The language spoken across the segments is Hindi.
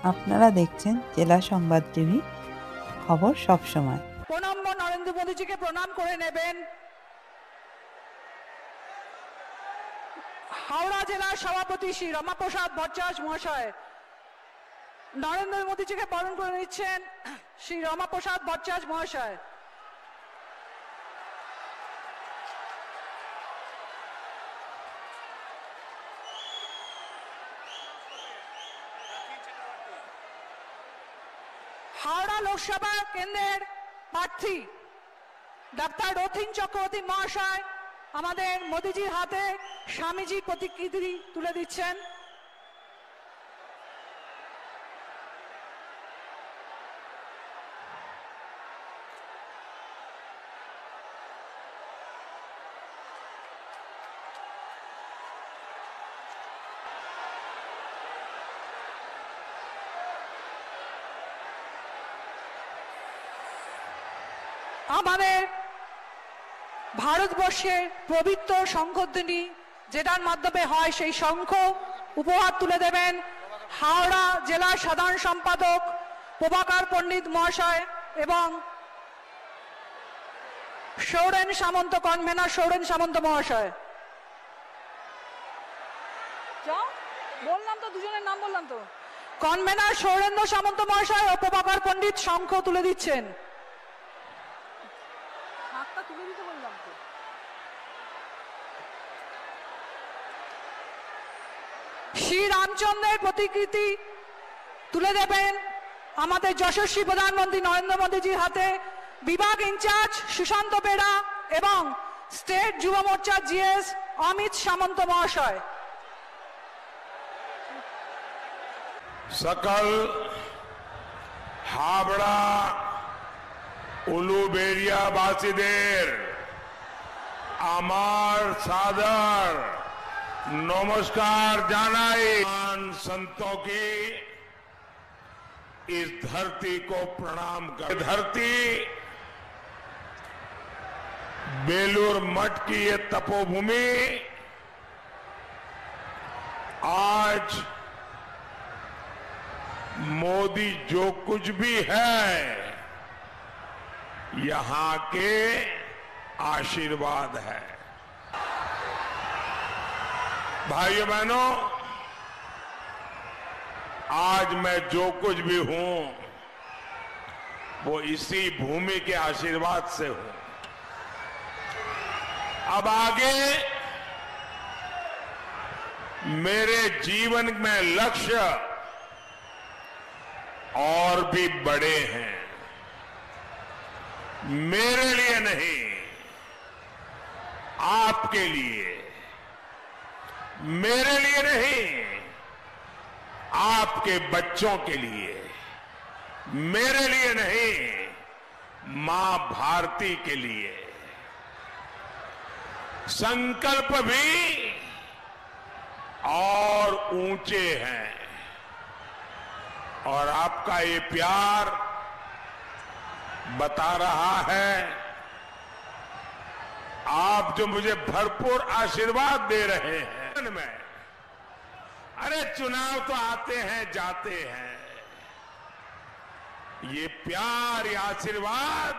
আপনারা দেখছেন জেলা সংবাদ টিভি, খবর সব সময়। প্রণম্য নরেন্দ্র মোদীজিকে প্রণাম করে নেবেন হাওড়া জেলার সভাপতি শ্রী রমাপ্রসাদ ভট্টাচার্য মহাশয়। নরেন্দ্র মোদীজিকে বরণ করে নিচ্ছেন শ্রী রমাপ্রসাদ ভট্টাচার্য মহাশয়। হাওড়া লোকসভা কেন্দ্রের প্রার্থী ডাক্তার রথীন চক্রবর্তী মহাশয় আমাদের মোদীজির হাতে স্বামীজির প্রতিকৃতি তুলে দিচ্ছেন। আমাদের ভারতবর্ষের পবিত্র শঙ্খধ্বনি যেটার মাধ্যমে হয় সেই শঙ্খ উপহার তুলে দেবেন হাওড়া জেলার সাধারণ সম্পাদক প্রভাকর পণ্ডিত মহাশয় এবং সৌরেন সামন্ত, কনভেনার সৌরেন সামন্ত মহাশয়। বললাম তো, দুজনের নাম বললাম তো। কনভেনার সৌরেন্দ্র সামন্ত মহাশয় ও প্রভাকর পণ্ডিত শঙ্খ তুলে দিচ্ছেন। শ্রী রামচন্দ্রের প্রতিকৃতি তুলে দেবেন আমাদের যশস্বী প্রধানমন্ত্রী নরেন্দ্র মোদীজির হাতে বিভাগ ইনচার্জ সুশান্ত বেরা এবং স্টেট যুব মোর্চা জিএস অমিত সামন্ত মহাশয়। सकल हावड़ा उलुबेरिया बासीदेर आमार सादर नमस्कार जानाई। संतों की इस धरती को प्रणाम कर। धरती बेलूर मठ की ये तपोभूमि आज मोदी जो कुछ भी है यहां के आशीर्वाद है। भाइयों बहनों, आज मैं जो कुछ भी हूं वो इसी भूमि के आशीर्वाद से हूं। अब आगे मेरे जीवन में लक्ष्य और भी बड़े हैं। मेरे लिए नहीं, आपके लिए। मेरे लिए नहीं, आपके बच्चों के लिए। मेरे लिए नहीं, मां भारती के लिए। संकल्प भी और ऊंचे हैं और आपका ये प्यार बता रहा है, आप जो मुझे भरपूर आशीर्वाद दे रहे हैं में। अरे चुनाव तो आते हैं जाते हैं, ये प्यार, ये आशीर्वाद,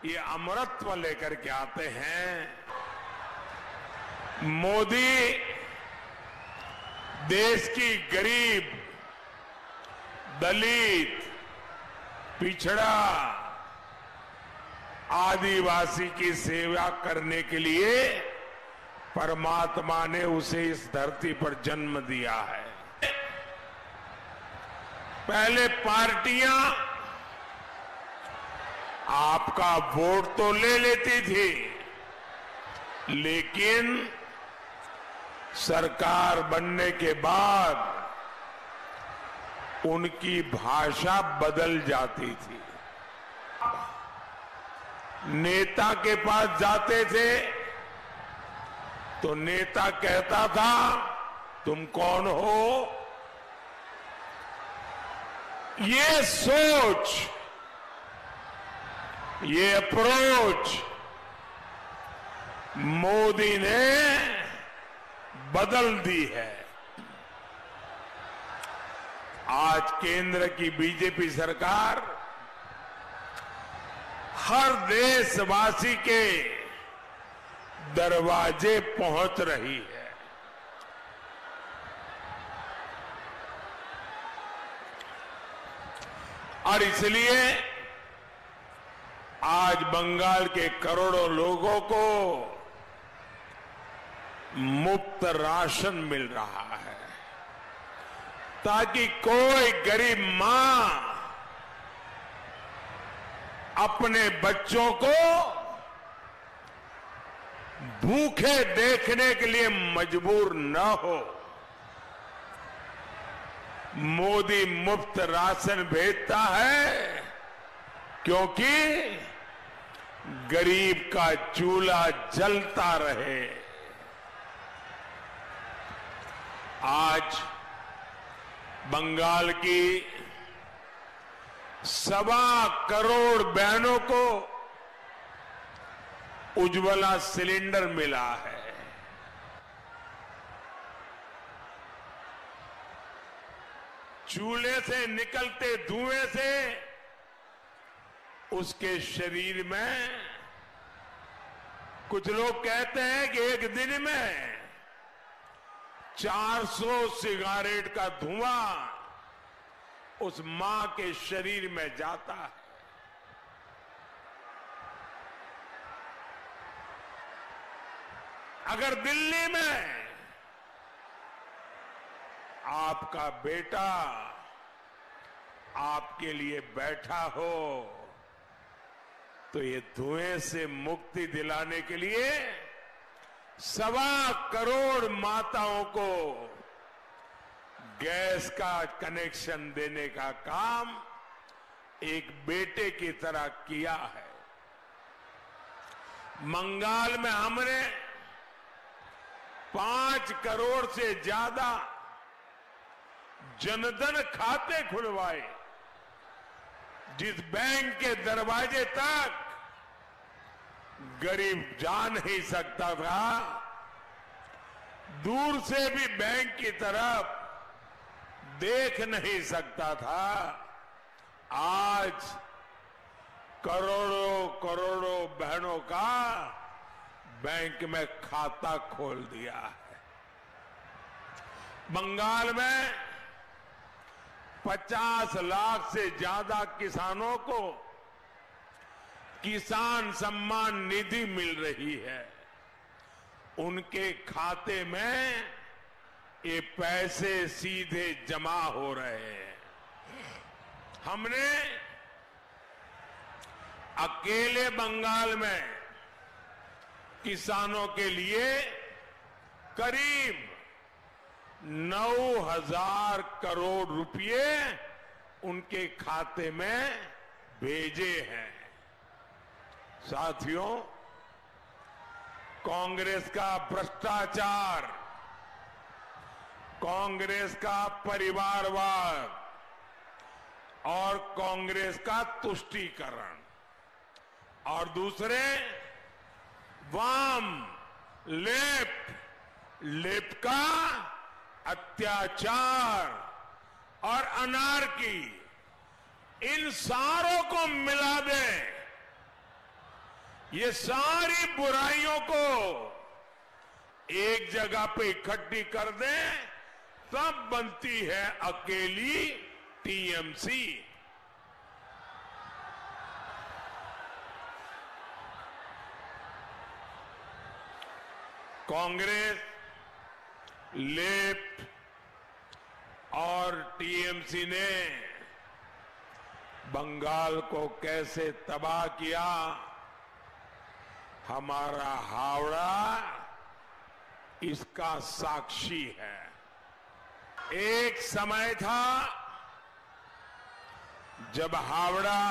ये अमरत्व लेकर के आते हैं। मोदी देश की गरीब, दलित, पिछड़ा, आदिवासी की सेवा करने के लिए परमात्मा ने उसे इस धरती पर जन्म दिया है। पहले पार्टियां आपका वोट तो ले लेती थी, लेकिन सरकार बनने के बाद उनकी भाषा बदल जाती थी। नेता के पास जाते थे तो नेता कहता था तुम कौन हो। ये सोच, ये अप्रोच मोदी ने बदल दी है। आज केंद्र की बीजेपी सरकार हर देशवासी के दरवाजे पहुंच रही है। और इसलिए आज बंगाल के करोड़ों लोगों को मुफ्त राशन मिल रहा है, ताकि कोई गरीब मां अपने बच्चों को भूखे देखने के लिए मजबूर न हो। मोदी मुफ्त राशन भेजता है क्योंकि गरीब का चूल्हा जलता रहे। आज बंगाल की 1.25 करोड़ बहनों को उज्ज्वला सिलेंडर मिला है। चूल्हे से निकलते धुएं से उसके शरीर में, कुछ लोग कहते हैं कि एक दिन में 400 सिगारेट का धुआं उस मां के शरीर में जाता है। अगर दिल्ली में आपका बेटा आपके लिए बैठा हो तो ये धुएं से मुक्ति दिलाने के लिए 1.25 करोड़ माताओं को गैस का कनेक्शन देने का काम एक बेटे की तरह किया है। बंगाल में हमने 5 करोड़ से ज्यादा जनधन खाते खुलवाए, जिस बैंक के दरवाजे तक गरीब जा नहीं सकता था, दूर से भी बैंक की तरफ देख नहीं सकता था, आज करोड़ों करोड़ों बहनों का बैंक में खाता खोल दिया है। बंगाल में 50 लाख से ज्यादा किसानों को किसान सम्मान निधि मिल रही है। उनके खाते में ये पैसे सीधे जमा हो रहे हैं। हमने अकेले बंगाल में किसानों के लिए करीब 9,000 करोड़ रुपए उनके खाते में भेजे हैं। साथियों, कांग्रेस का भ्रष्टाचार, कांग्रेस का परिवारवाद और कांग्रेस का तुष्टीकरण और दूसरे वाम लेफ्ट का अत्याचार और अनार्की, इन सारों को मिला दें, ये सारी बुराइयों को एक जगह पे इकट्ठी कर दें, तब बनती है अकेली टीएमसी। कांग्रेस, लेफ्ट और टीएमसी ने बंगाल को कैसे तबाह किया, हमारा हावड़ा इसका साक्षी है। एक समय था जब हावड़ा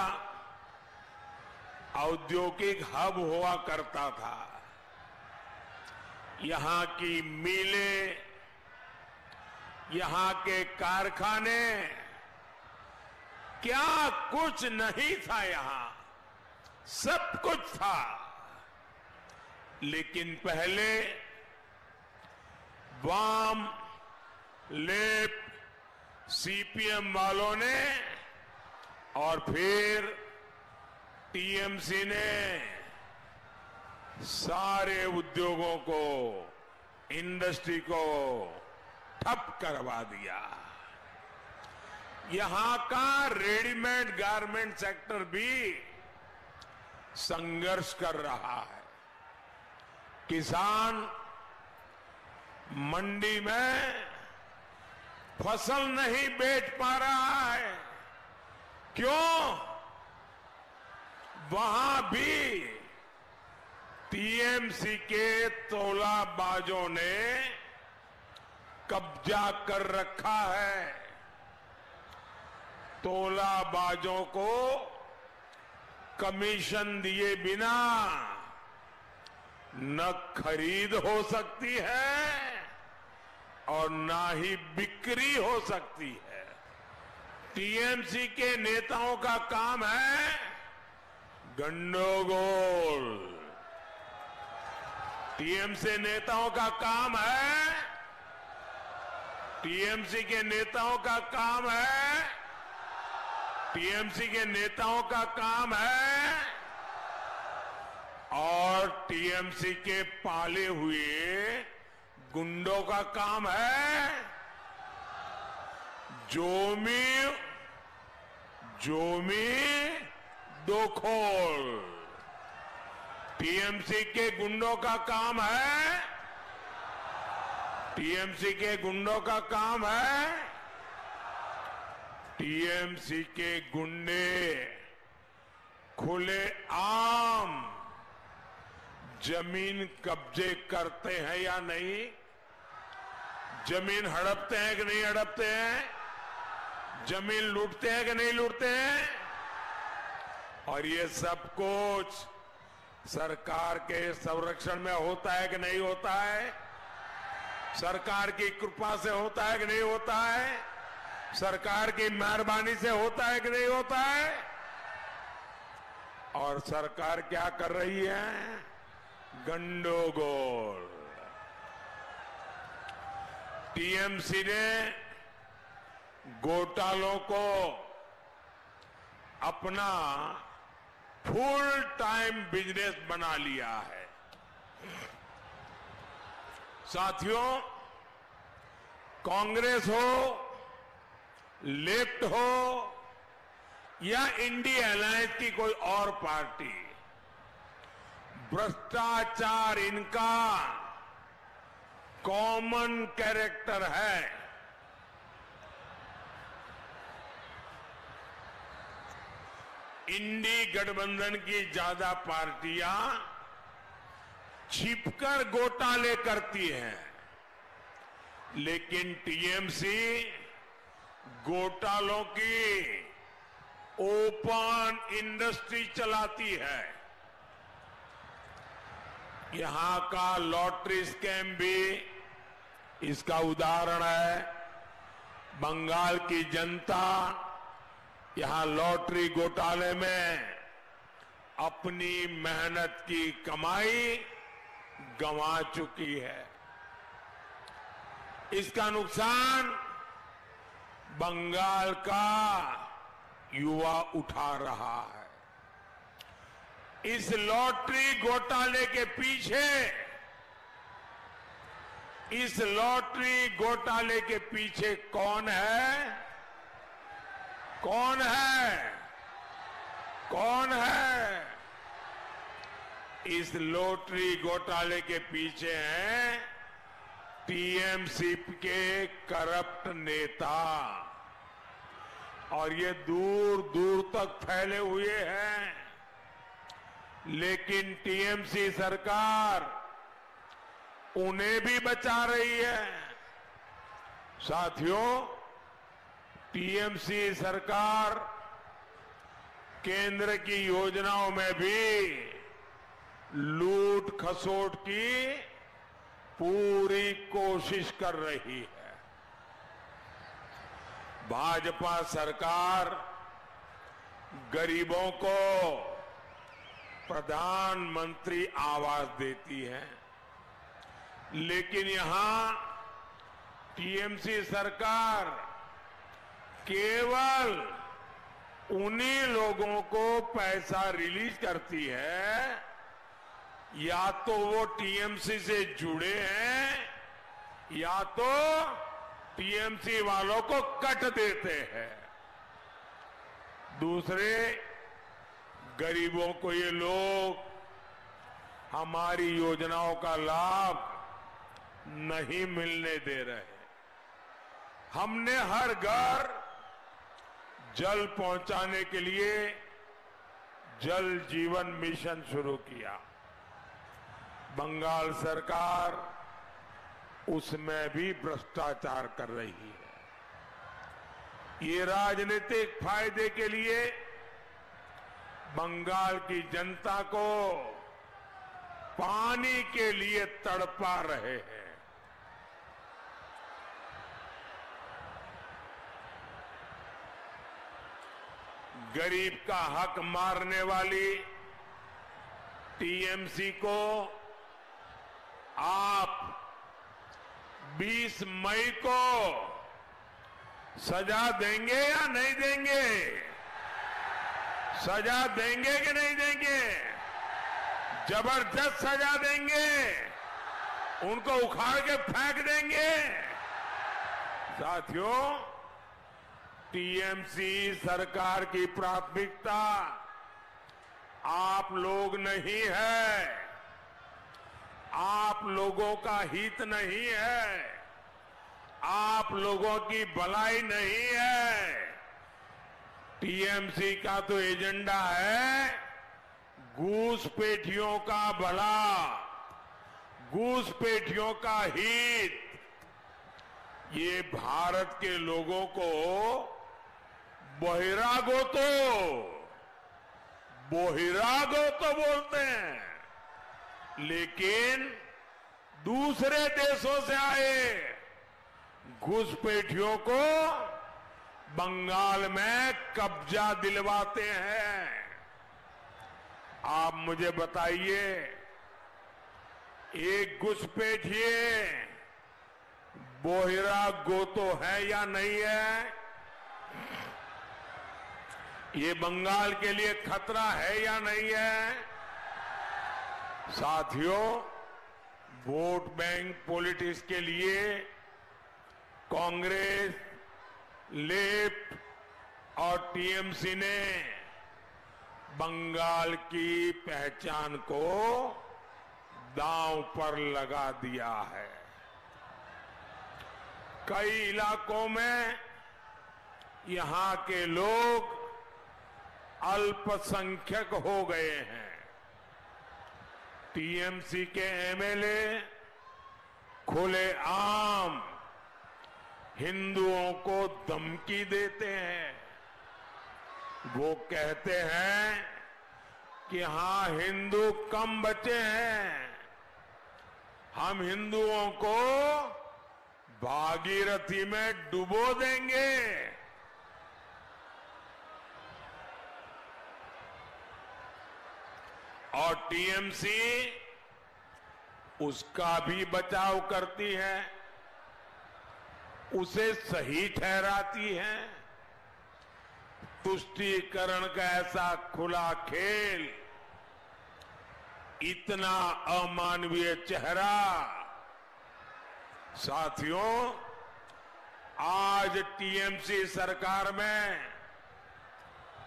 औद्योगिक हब हुआ करता था। यहां की मिलें, यहां के कारखाने, क्या कुछ नहीं था, यहां सब कुछ था। लेकिन पहले वाम, लेफ्ट, सीपीएम वालों ने और फिर टीएमसी ने सारे उद्योगों को, इंडस्ट्री को ठप करवा दिया। यहां का रेडीमेड गारमेंट सेक्टर भी संघर्ष कर रहा है। किसान मंडी में फसल नहीं बेच पा रहा है। क्यों? वहां भी टीएमसी के तोलाबाजों ने कब्जा कर रखा है। तोलाबाजों को कमीशन दिए बिना न खरीद हो सकती है और ना ही बिक्री हो सकती है। टीएमसी के नेताओं का काम है गंडोगोल। टीएमसी नेताओं का काम है टीएमसी के नेताओं का काम है टीएमसी के नेताओं का काम है और टीएमसी के पाले हुए गुंडों का काम है जोमी दोखोल। टीएमसी के गुंडों का काम है टीएमसी के गुंडों का काम है टीएमसी के गुंडे खुले आम जमीन कब्जे करते हैं या नहीं? जमीन हड़पते हैं कि नहीं हड़पते हैं? जमीन लूटते हैं कि नहीं लूटते हैं? और ये सब कुछ सरकार के संरक्षण में होता है कि नहीं होता है? सरकार की कृपा से होता है कि नहीं होता है? सरकार की मेहरबानी से होता है कि नहीं होता है? और सरकार क्या कर रही है? गंडोगोल। टीएमसी ने घोटालों को अपना फुल टाइम बिजनेस बना लिया है। साथियों, कांग्रेस हो, लेफ्ट हो या इंडिया अलायंस की कोई और पार्टी, भ्रष्टाचार इनका कॉमन कैरेक्टर है। इंडी गठबंधन की ज्यादा पार्टियां छिपकर घोटाले करती हैं, लेकिन टीएमसी घोटालों की ओपन इंडस्ट्री चलाती है। यहां का लॉटरी स्कैम भी इसका उदाहरण है। बंगाल की जनता यहां लॉटरी घोटाले में अपनी मेहनत की कमाई गंवा चुकी है। इसका नुकसान बंगाल का युवा उठा रहा है। इस लॉटरी घोटाले के पीछे कौन है? कौन है? कौन है? इस लॉटरी घोटाले के पीछे हैं टीएमसी के करप्ट नेता, और ये दूर दूर तक फैले हुए हैं। लेकिन टीएमसी सरकार उन्हें भी बचा रही है। साथियों, टीएमसी सरकार केंद्र की योजनाओं में भी लूट खसोट की पूरी कोशिश कर रही है। भाजपा सरकार गरीबों को प्रधानमंत्री आवास देती है, लेकिन यहां टीएमसी सरकार केवल उन्हीं लोगों को पैसा रिलीज करती है या तो वो टीएमसी से जुड़े हैं या तो टीएमसी वालों को कट देते हैं। दूसरे गरीबों को ये लोग हमारी योजनाओं का लाभ नहीं मिलने दे रहे। हमने हर घर जल पहुंचाने के लिए जल जीवन मिशन शुरू किया। बंगाल सरकार उसमें भी भ्रष्टाचार कर रही है। ये राजनीतिक फायदे के लिए बंगाल की जनता को पानी के लिए तड़पा रहे हैं। गरीब का हक मारने वाली टीएमसी को आप 20 मई को सजा देंगे या नहीं देंगे? सजा देंगे कि नहीं देंगे? जबरदस्त सजा देंगे, उनको उखाड़ के फेंक देंगे। साथियों, टीएमसी सरकार की प्राथमिकता आप लोग नहीं है, आप लोगों का हित नहीं है, आप लोगों की भलाई नहीं है। टीएमसी का तो एजेंडा है घूसपैठियों का भला, घूसपैठियों का हित। ये भारत के लोगों को बहिरागो तो बोलते हैं, लेकिन दूसरे देशों से आए घुसपैठियों को बंगाल में कब्जा दिलवाते हैं। आप मुझे बताइए, एक घुसपैठिए बहिरागो तो है या नहीं है? ये बंगाल के लिए खतरा है या नहीं है? साथियों, वोट बैंक पॉलिटिक्स के लिए कांग्रेस, लेफ्ट और टीएमसी ने बंगाल की पहचान को दांव पर लगा दिया है। कई इलाकों में यहां के लोग अल्पसंख्यक हो गए हैं। टीएमसी के एमएलए खुलेआम हिंदुओं को धमकी देते हैं। वो कहते हैं कि हां, हिंदू कम बचे हैं, हम हिंदुओं को भागीरथी में डुबो देंगे। और टीएमसी उसका भी बचाव करती है, उसे सही ठहराती है। तुष्टीकरण का ऐसा खुला खेल, इतना अमानवीय चेहरा। साथियों, आज टीएमसी सरकार में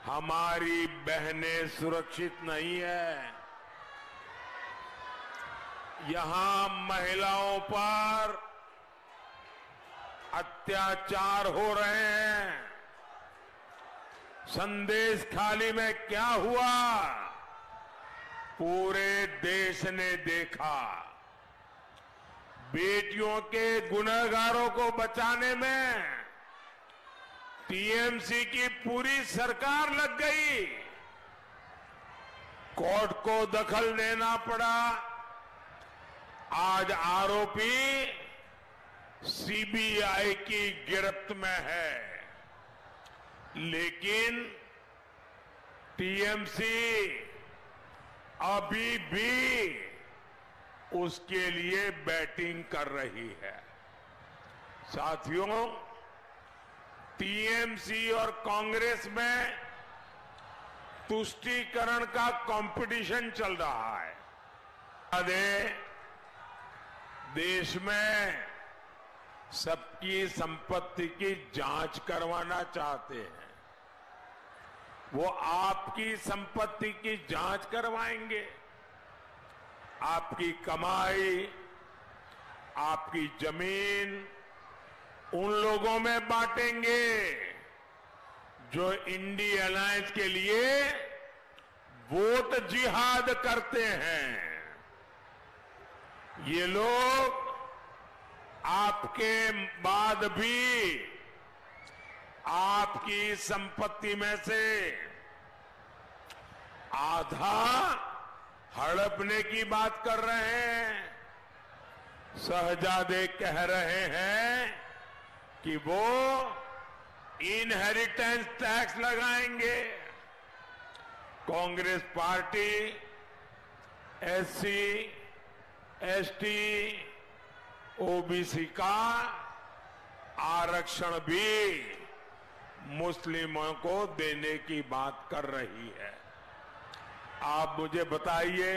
हमारी बहनें सुरक्षित नहीं है। यहां महिलाओं पर अत्याचार हो रहे हैं। संदेश खाली में क्या हुआ, पूरे देश ने देखा। बेटियों के गुनहगारों को बचाने में टीएमसी की पूरी सरकार लग गई। कोर्ट को दखल देना पड़ा। आज आरोपी सीबीआई की गिरफ्त में है, लेकिन टीएमसी अभी भी उसके लिए बैटिंग कर रही है। साथियों, टीएमसी और कांग्रेस में तुष्टीकरण का कंपटीशन चल रहा है। देश में सबकी संपत्ति की जांच करवाना चाहते हैं। वो आपकी संपत्ति की जांच करवाएंगे, आपकी कमाई, आपकी जमीन उन लोगों में बांटेंगे जो इंडी अलायंस के लिए वोट जिहाद करते हैं। ये लोग आपके बाद भी आपकी संपत्ति में से आधा हड़पने की बात कर रहे हैं। शहजादे कह रहे हैं कि वो इनहेरिटेंस टैक्स लगाएंगे। Congress party SC, ST, OBC का आरक्षण भी मुस्लिमों को देने की बात कर रही है। आप मुझे बताइए,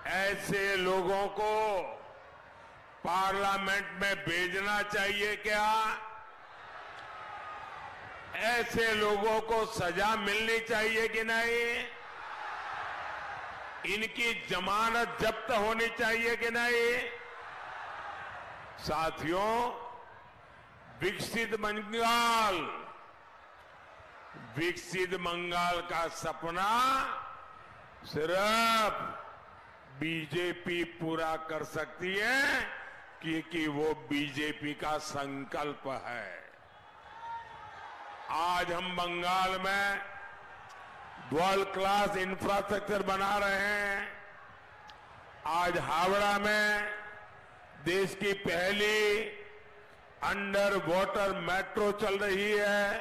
ऐसे लोगों को पार्लियामेंट में भेजना चाहिए क्या? ऐसे लोगों को सजा मिलनी चाहिए कि नहीं? इनकी जमानत जब्त होनी चाहिए कि नहीं? साथियों, विकसित बंगाल का सपना सिर्फ बीजेपी पूरा कर सकती है, क्योंकि वो बीजेपी का संकल्प है। आज हम बंगाल में वर्ल्ड क्लास इंफ्रास्ट्रक्चर बना रहे हैं। आज हावड़ा में देश की पहली अंडर वाटर मेट्रो चल रही है।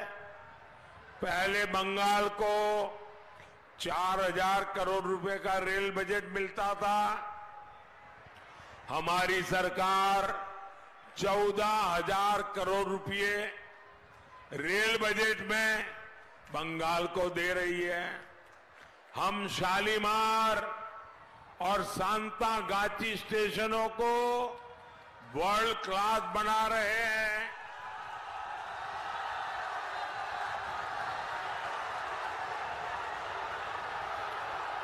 पहले बंगाल को 4,000 करोड़ रुपए का रेल बजट मिलता था। हमारी सरकार 14,000 करोड़ रुपए रेल बजट में बंगाल को दे रही है। हम शालीमार और सांतागाची स्टेशनों को वर्ल्ड क्लास बना रहे हैं।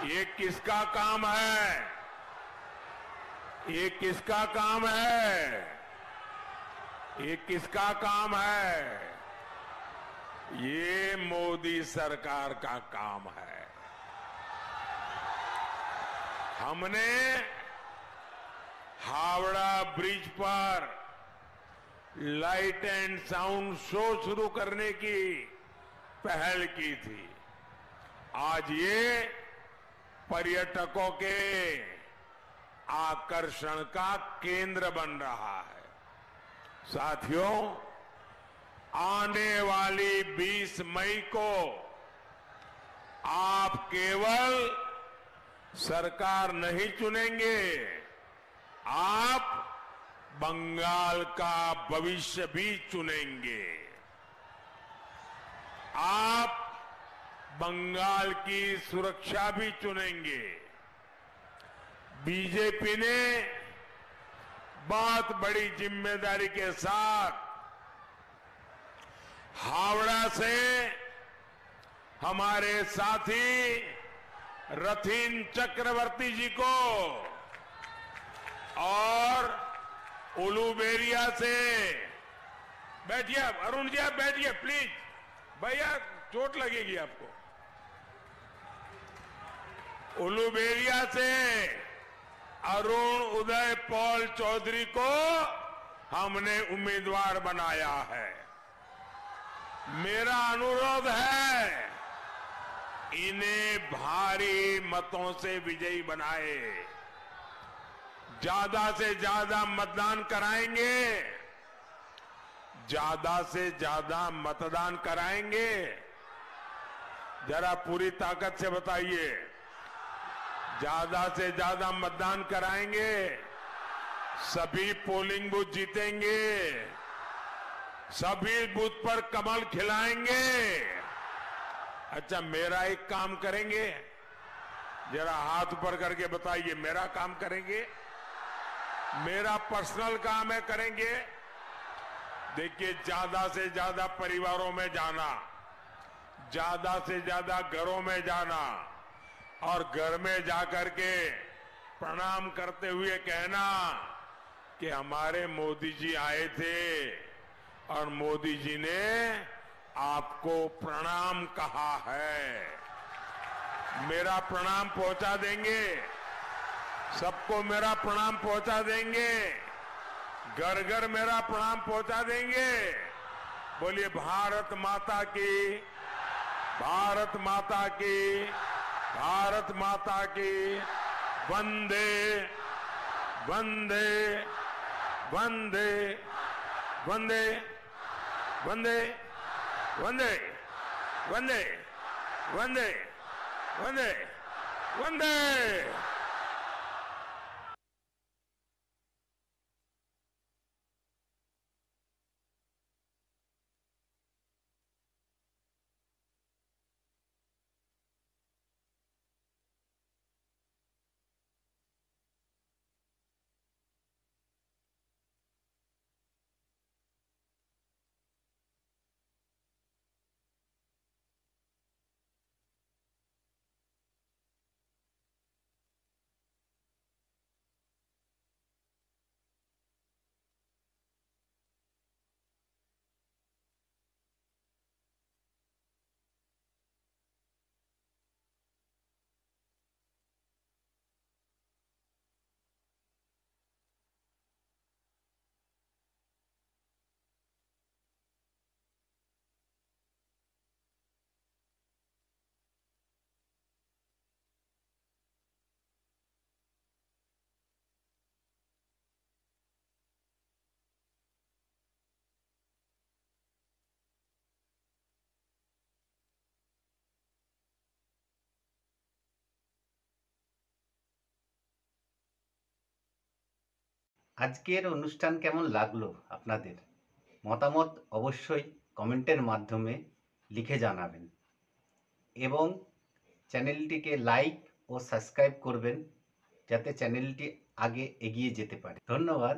ये किसका काम है? ये किसका काम है? ये किसका काम है? ये मोदी सरकार का काम है। हमने हावड़ा ब्रिज पर लाइट एंड साउंड शो शुरू करने की पहल की थी। आज ये पर्यटकों के आकर्षण का केंद्र बन रहा है। साथियों, आने वाली 20 मई को आप केवल सरकार नहीं चुनेंगे, आप बंगाल का भविष्य भी चुनेंगे। आप बंगाल की सुरक्षा भी चुनेंगे। बीजेपी ने बहुत बड़ी जिम्मेदारी के साथ हावड़ा से हमारे साथी रथिन चक्रवर्ती जी को और उलूबेरिया से, बैठिए अरुण जी, आप बैठिए प्लीज, भैया चोट लगेगी आपको। उलूबेरिया से अरुण उदय पॉल चौधरी को हमने उम्मीदवार बनाया है। मेरा अनुरोध है, इन्हें भारी मतों से विजयी बनाए। ज्यादा से ज्यादा मतदान कराएंगे, ज्यादा से ज्यादा मतदान कराएंगे। जरा पूरी ताकत से बताइए, ज्यादा से ज्यादा मतदान कराएंगे, सभी पोलिंग बूथ जीतेंगे, सभी बूथ पर कमल खिलाएंगे। अच्छा, मेरा एक काम करेंगे? जरा हाथ ऊपर करके बताइए, मेरा काम करेंगे? मेरा पर्सनल काम है, करेंगे? देखिए, ज्यादा से ज्यादा परिवारों में जाना, ज्यादा से ज्यादा घरों में जाना और घर में जाकर के प्रणाम करते हुए कहना कि हमारे मोदी जी आए थे और मोदी जी ने आपको प्रणाम कहा है। मेरा प्रणाम पहुंचा देंगे, सबको मेरा प्रणाम पहुंचा देंगे, घर घर मेरा प्रणाम पहुंचा देंगे। बोलिए भारत माता की, भारत माता की, भारत माता की। वंदे वंदे वंदे वंदे वंदे वंदे वंदे वंदे वंदे वंदे। আজকের অনুষ্ঠান কেমন লাগলো আপনাদের? মতামত অবশ্যই কমেন্টের মাধ্যমে লিখে জানাবেন এবং চ্যানেলটিকে লাইক ও সাবস্ক্রাইব করবেন যাতে চ্যানেলটি আগে এগিয়ে যেতে পারে। ধন্যবাদ।